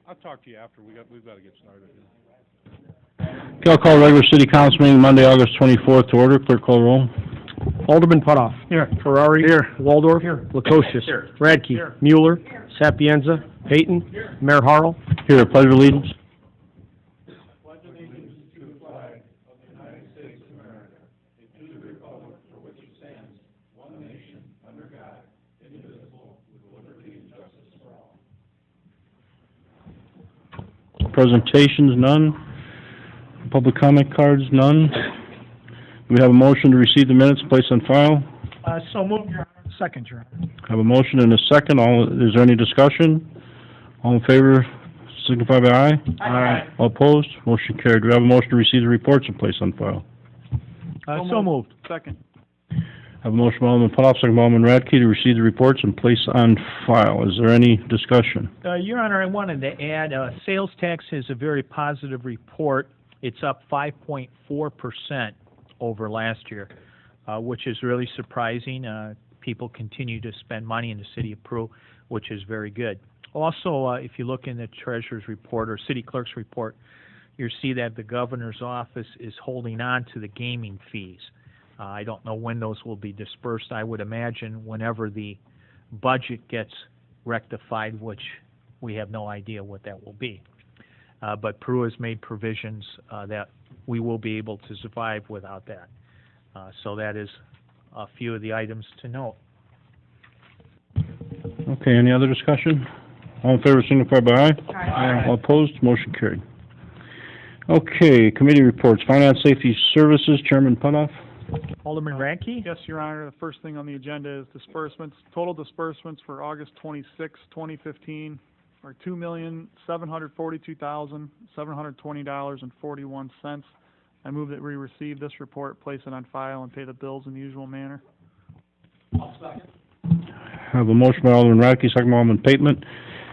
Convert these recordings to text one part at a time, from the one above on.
I'll talk to you after. We've got to get started here. Okay, I'll call regular city council meeting Monday, August 24th to order. Clerk call roll. Alderman Putoff. Here. Ferrari. Here. Waldorf. Here. Lukosius. Here. Radke. Here. Mueller. Sapienza. Payton. Mayor Harrell. Here, pledge of allegiance. Presentations, none. Public comment cards, none. We have a motion to receive the minutes, place on file. So moved, Your Honor. Second, Your Honor. Have a motion and a second. Is there any discussion? All in favor, signify by aye. Aye. All opposed? Motion carried. Do we have a motion to receive the reports and place on file? So moved. Second. Have a motion by Alderman Putoff, second by Alderman Radke to receive the reports and place on file. Is there any discussion? Your Honor, I wanted to add, sales tax is a very positive report. It's up 5.4% over last year, which is really surprising. People continue to spend money in the city of Peru, which is very good. Also, if you look in the treasurer's report or city clerk's report, you see that the governor's office is holding on to the gaming fees. I don't know when those will be dispersed. I would imagine whenever the budget gets rectified, which we have no idea what that will be. But Peru has made provisions that we will be able to survive without that. So that is a few of the items to note. Okay, any other discussion? All in favor, signify by aye. Aye. All opposed? Motion carried. Okay, committee reports. Finance Safety Services, Chairman Putoff. Alderman Radke? Yes, Your Honor. The first thing on the agenda is disbursements. Total disbursements for August 26, 2015 are $2,742,720.41. I move that we receive this report, place it on file, and pay the bills in the usual manner. Have a motion by Alderman Radke, second by Alderman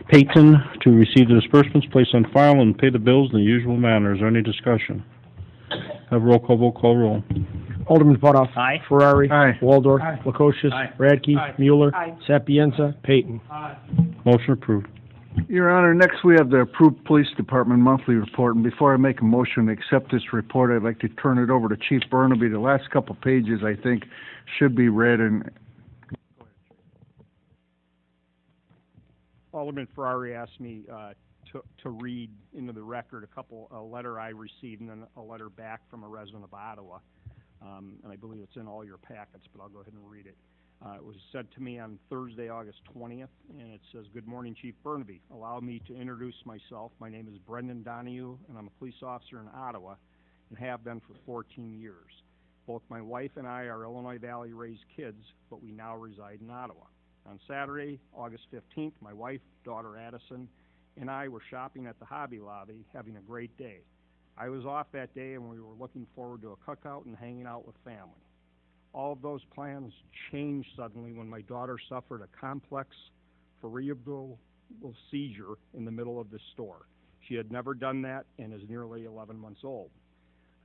Payton to receive the disbursements, place on file, and pay the bills in the usual manner. Is there any discussion? Have a roll call vote, call roll. Alderman Putoff. Aye. Ferrari. Aye. Waldorf. Aye. Lukosius. Aye. Radke. Aye. Mueller. Aye. Sapienza. Payton. Motion approved. Your Honor, next we have the approved Police Department monthly report, and before I make a motion to accept this report, I'd like to turn it over to Chief Burnaby. The last couple pages, I think, should be read, and Alderman Ferrari asked me to read into the record a letter I received and then a letter back from a resident of Ottawa, and I believe it's in all your packets, but I'll go ahead and read it. It was sent to me on Thursday, August 20th, and it says, "Good morning, Chief Burnaby. Allow me to introduce myself. My name is Brendan Donahue, and I'm a police officer in Ottawa and have been for 14 years. Both my wife and I are Illinois Valley-raised kids, but we now reside in Ottawa. On Saturday, August 15th, my wife, daughter Addison, and I were shopping at the Hobby Lobby, having a great day. I was off that day, and we were looking forward to a cookout and hanging out with family. All of those plans changed suddenly when my daughter suffered a complex cerebral seizure in the middle of the store. She had never done that and is nearly 11 months old.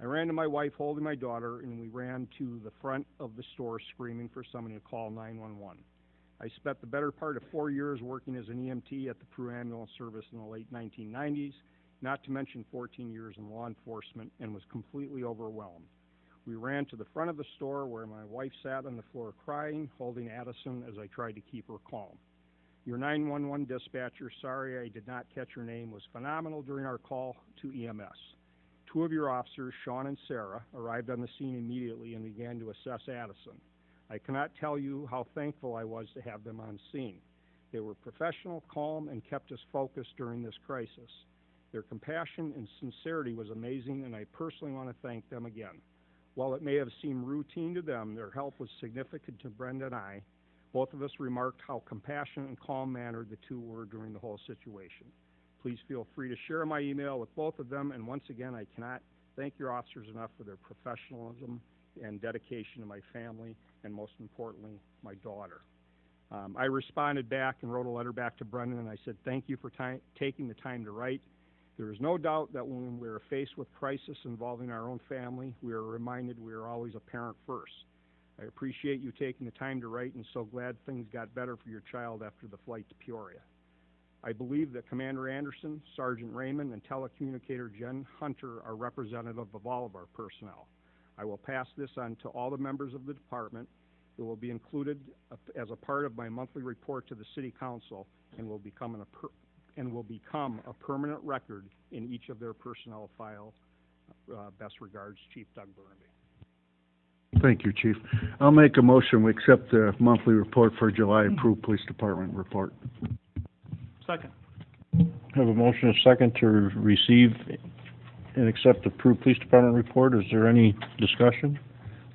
I ran to my wife holding my daughter, and we ran to the front of the store screaming for someone to call 911. I spent the better part of 4 years working as an EMT at the Peru Ambulance Service in the late 1990s, not to mention 14 years in law enforcement, and was completely overwhelmed. We ran to the front of the store where my wife sat on the floor crying, holding Addison as I tried to keep her calm. Your 911 dispatcher, sorry I did not catch your name, was phenomenal during our call to EMS. 2 of your officers, Sean and Sarah, arrived on the scene immediately and began to assess Addison. I cannot tell you how thankful I was to have them on scene. They were professional, calm, and kept us focused during this crisis. Their compassion and sincerity was amazing, and I personally want to thank them again. While it may have seemed routine to them, their help was significant to Brenda and I. Both of us remarked how compassionate and calm-mannered the 2 were during the whole situation. Please feel free to share my email with both of them, and once again, I cannot thank your officers enough for their professionalism and dedication to my family, and most importantly, my daughter. I responded back and wrote a letter back to Brendan, and I said, thank you for taking the time to write. There is no doubt that when we are faced with crisis involving our own family, we are reminded we are always a parent first. I appreciate you taking the time to write, and so glad things got better for your child after the flight to Peoria. I believe that Commander Anderson, Sergeant Raymond, and telecommunicator Jen Hunter are representative of all of our personnel. I will pass this on to all the members of the department. It will be included as a part of my monthly report to the City Council and will become a permanent record in each of their personnel file. Best regards, Chief Doug Burnaby. Thank you, Chief. I'll make a motion, we accept the monthly report for July approved Police Department report. Second. Have a motion and a second to receive and accept the approved Police Department report. Is there any discussion?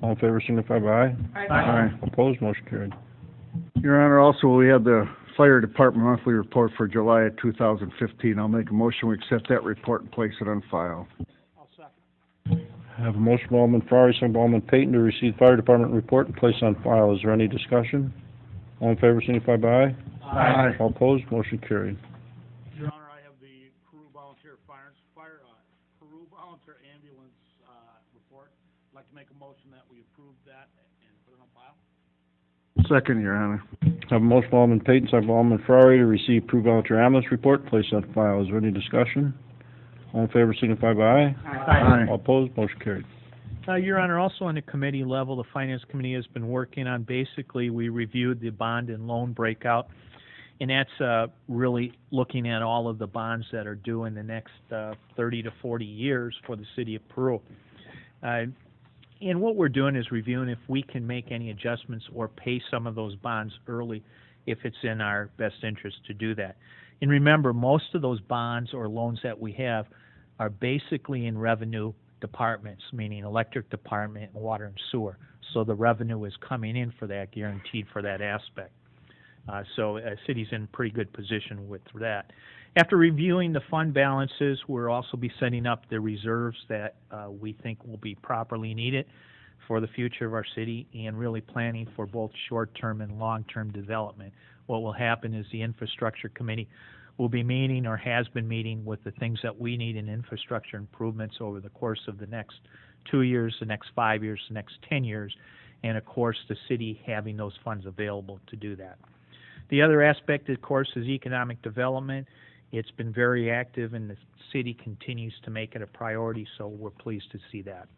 All in favor, signify by aye. Aye. Opposed, motion carried. Your Honor, also, we have the Fire Department monthly report for July of 2015. I'll make a motion, we accept that report and place it on file. I'll second. Have a motion by Alderman Farley, second by Alderman Payton to receive Fire Department report and place on file. Is there any discussion? All in favor, signify by aye. Aye. All opposed, motion carried. Your Honor, I have the Peru Volunteer Peru Volunteer Ambulance, report. I'd like to make a motion that we approve that and put it on file. Second, Your Honor. Have a motion by Alderman Payton, second by Alderman Farley to receive approved volunteer ambulance report, place on file. Is there any discussion? All in favor, signify by aye. Aye. All opposed, motion carried. Your Honor, also on the committee level, the Finance Committee has been working on, basically, we reviewed the bond and loan breakout, and that's really looking at all of the bonds that are due in the next 30 to 40 years for the city of Peru. And what we're doing is reviewing if we can make any adjustments or pay some of those bonds early if it's in our best interest to do that. And remember, most of those bonds or loans that we have are basically in revenue departments, meaning electric department, water and sewer. So the revenue is coming in for that, guaranteed for that aspect. So city's in pretty good position with that. After reviewing the fund balances, we'll also be setting up the reserves that we think will be properly needed for the future of our city and really planning for both short-term and long-term development. What will happen is the Infrastructure Committee will be meeting or has been meeting with the things that we need in infrastructure improvements over the course of the next 2 years, the next 5 years, the next 10 years, and of course the city having those funds available to do that. The other aspect, of course, is economic development. It's been very active and the city continues to make it a priority, so we're pleased to see that.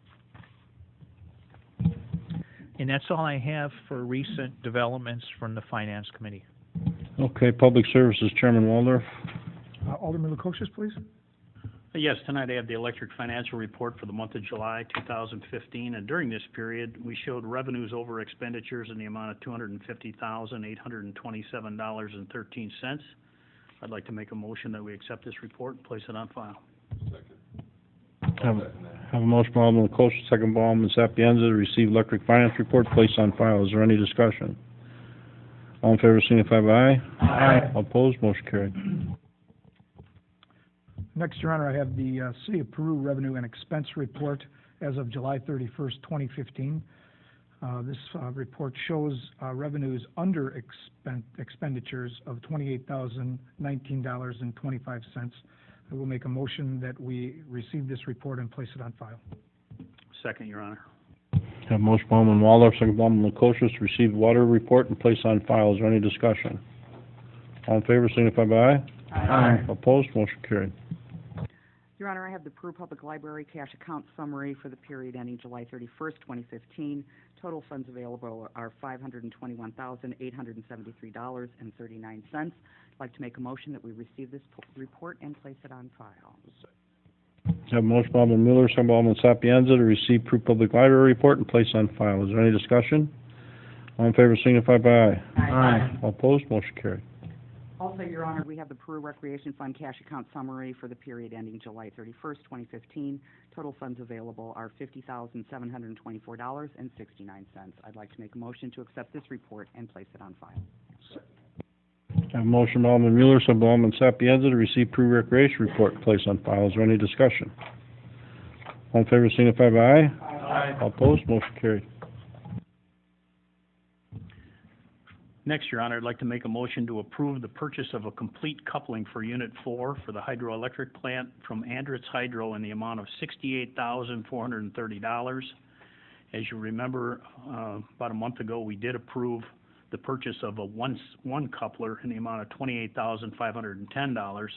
And that's all I have for recent developments from the Finance Committee. Okay, Public Services, Chairman Waldorf. Alderman Lukosius, please. Yes, tonight I have the electric financial report for the month of July 2015, and during this period, we showed revenues over expenditures in the amount of $250,827.13. I'd like to make a motion that we accept this report and place it on file. Have a motion by Alderman Lukosius, second by Alderman Sapienza to receive electric finance report, place on file. Is there any discussion? All in favor, signify by aye. Aye. All opposed, motion carried. Next, Your Honor, I have the City of Peru Revenue and Expense Report as of July 31st, 2015. This report shows revenues under expenditures of $28,019.25. I will make a motion that we receive this report and place it on file. Second, Your Honor. Have a motion by Alderman Waldorf, second by Alderman Lukosius to receive the water report and place on file. Is there any discussion? All in favor, signify by aye. Aye. Opposed, motion carried. Your Honor, I have the Peru Public Library cash account summary for the period ending July 31st, 2015. Total funds available are $521,873.39. I'd like to make a motion that we receive this report and place it on file. Have a motion by Alderman Miller, second by Alderman Sapienza to receive Peru Public Library report and place on file. Is there any discussion? All in favor, signify by aye. Aye. All opposed, motion carried. Also, Your Honor, we have the Peru Recreation Fund cash account summary for the period ending July 31st, 2015. Total funds available are $50,724.69. I'd like to make a motion to accept this report and place it on file. Have a motion by Alderman Mueller, second by Alderman Sapienza to receive Peru Recreation report and place on file. Is there any discussion? All in favor, signify by aye. Aye. All opposed, motion carried. Next, Your Honor, I'd like to make a motion to approve the purchase of a complete coupling for Unit 4 for the hydroelectric plant from Andritz Hydro in the amount of $68,430. As you remember, about a month ago, we did approve the purchase of a one coupler in the amount of $28,510.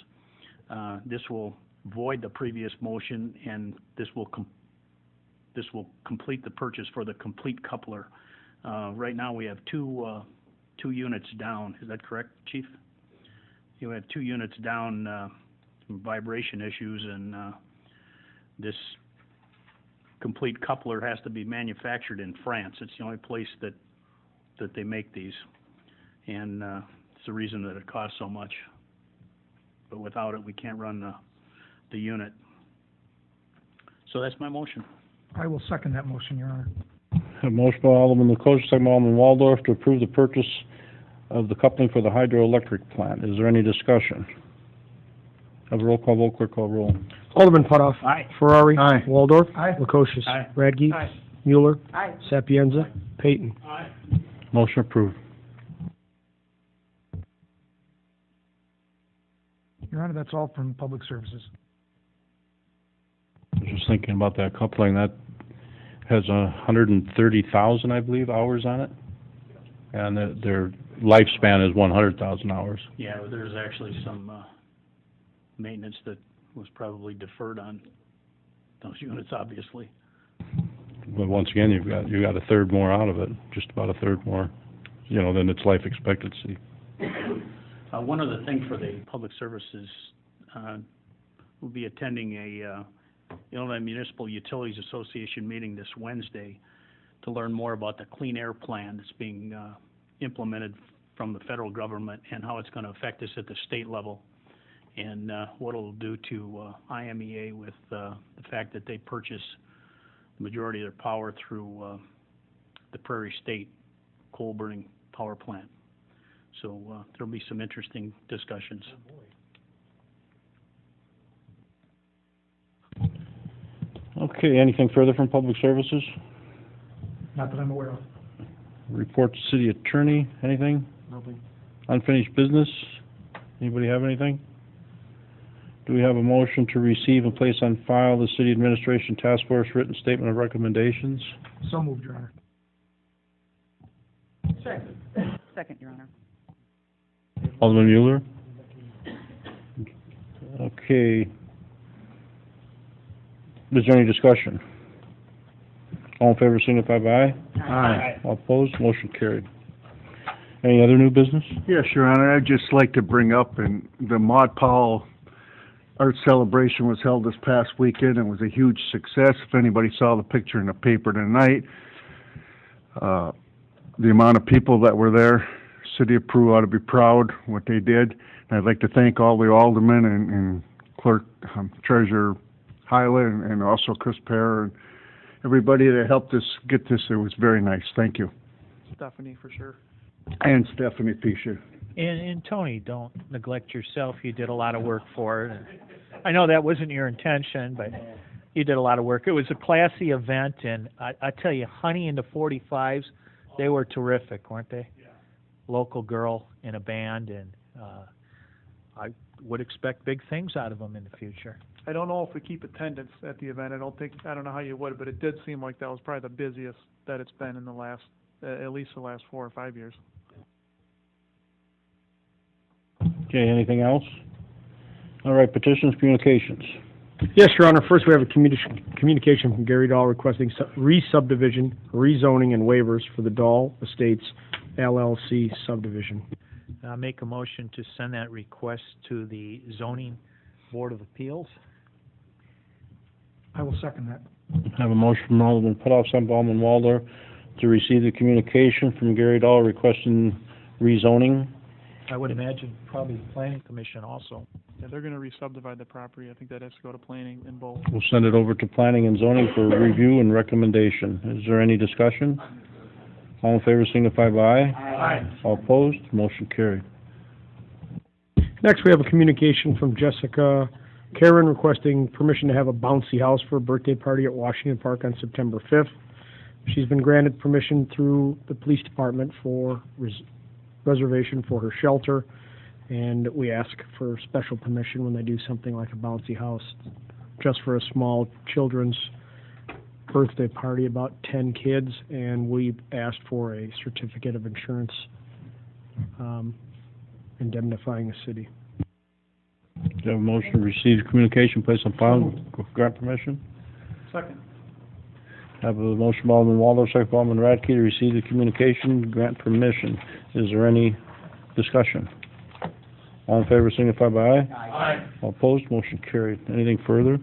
This will void the previous motion, and this will complete the purchase for the complete coupler. Right now, we have two units down. Is that correct, Chief? You have 2 units down, from vibration issues, and this complete coupler has to be manufactured in France. It's the only place that they make these, and it's the reason that it costs so much. But without it, we can't run the unit. So that's my motion. I will second that motion, Your Honor. A motion by Alderman Lukosha, second by Alderman Waldorf, to approve the purchase of the coupling for the hydroelectric plant. Is there any discussion? Have a roll call vote, clerk call roll. Alderman Putoff. Aye. Ferrari. Aye. Waldorf. Aye. Lukosius. Aye. Radke. Aye. Mueller. Aye. Sapienza. Peyton. Aye. Motion approved. Your Honor, that's all from Public Services. I was just thinking about that coupling. That has 130,000, I believe, hours on it, and their lifespan is 100,000 hours. Yeah, well, there's actually some maintenance that was probably deferred on those units, obviously. But once again, you got a third more out of it, just about a third more, than its life expectancy. One other thing for the public services, we'll be attending a Illinois Municipal Utilities Association meeting this Wednesday to learn more about the clean air plan that's being implemented from the federal government and how it's going to affect us at the state level, and what it'll do to IMEA with the fact that they purchase the majority of their power through the Prairie State coal-burning power plant. So there'll be some interesting discussions. Okay, anything further from Public Services? Not that I'm aware of. Report to City Attorney, anything? Nothing. Unfinished business? Anybody have anything? Do we have a motion to receive and place on file the City Administration Task Force written statement of recommendations? So moved, Your Honor. Second, Your Honor. Alderman Mueller? Okay. Is there any discussion? All in favor signify by aye. Aye. All opposed, motion carried. Any other new business? Yes, Your Honor, I'd just like to bring up, and the Maud Powell Art Celebration was held this past weekend and was a huge success. If anybody saw the picture in the paper tonight, the amount of people that were there, City of Peru ought to be proud what they did. And I'd like to thank all the aldermen and clerk, treasurer Hyla, and also Chris Pear, and everybody that helped us get this. It was very nice. Thank you. Stephanie, for sure. And Stephanie Pisha. And Tony, don't neglect yourself. You did a lot of work for it. I know that wasn't your intention, but you did a lot of work. It was a classy event, and I tell you, Honey and the 45s, they were terrific, weren't they? Yeah. Local girl in a band, and I would expect big things out of them in the future. I don't know if we keep attendance at the event. I don't know how you would, but it did seem like that was probably the busiest that it's been in the last, at least the last 4 or 5 years. Okay, anything else? All right, petitions, communications. Yes, Your Honor. First, we have a communication from Gary Dahl requesting re-subdivision, rezoning, and waivers for the Dahl Estates LLC subdivision. I'll make a motion to send that request to the Zoning Board of Appeals. I will second that. I have a motion from Alderman Putoff, second by Alderman Waldorf, to receive the communication from Gary Dahl requesting rezoning. I would imagine probably the Planning Commission also. Yeah, they're going to re-subdivide the property. I think that has to go to planning in both. We'll send it over to Planning and Zoning for review and recommendation. Is there any discussion? All in favor signify by aye. Aye. All opposed, motion carried. Next, we have a communication from Jessica Karen requesting permission to have a bouncy house for a birthday party at Washington Park on September 5th. She's been granted permission through the police department for reservation for her shelter, and we ask for special permission when they do something like a bouncy house, just for a small children's birthday party, about 10 kids, and we asked for a certificate of insurance indemnifying the city. Do you have a motion to receive communication, place on file, grant permission? Second. Have a motion by Alderman Waldorf, second by Alderman Radke, to receive the communication, grant permission. Is there any discussion? All in favor, signify by aye. Aye. All opposed, motion carried. Anything further?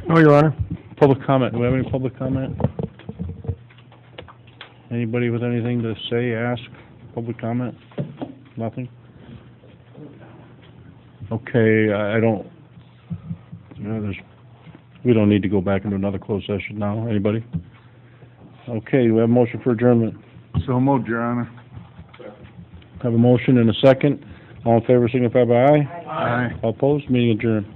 No, Your Honor. Public comment, do we have any public comment? Anybody with anything to say, ask, public comment? Nothing? Okay, I don't, we don't need to go back into another closed session now, anybody? Okay, we have a motion for adjournment. So moved, Your Honor. Have a motion and a second. All in favor, signify by aye. Aye. All opposed, meeting adjourned.